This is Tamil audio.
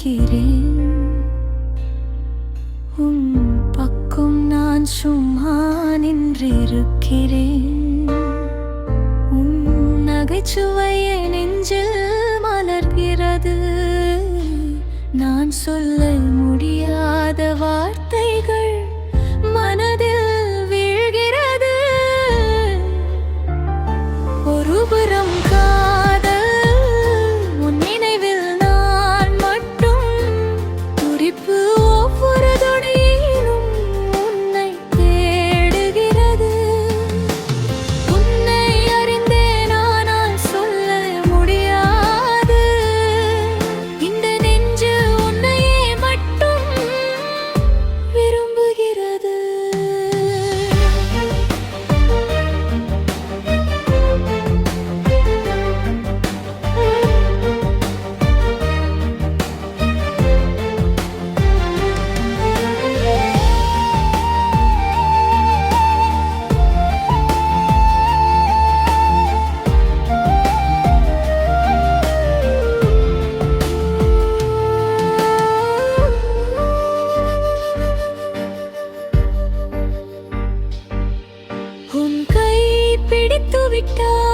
இருக்கிறேன். உன் பக்கம் நான் சும்மா நின்றிருக்கிறேன். உன் நகைச்சுவையை நெஞ்சில் மலர்கிறது. நான் சொல்ல முடியாத வார்த்தைகள் மனதில் வீழ்கிறது. ஒருபுறம் காதல், உன் நினைவில் நான் மட்டும் துடிப்பு. ஒவ்வொரு நொடியிலும் உன்னை தேடுகிறது. உன்னை அறிந்தேன், ஆனால் சொல்ல முடியாது. இந்த நெஞ்சு உன்னையே மட்டும் விரும்புகிறது. உன் கை பிடித்து விட்டாய்.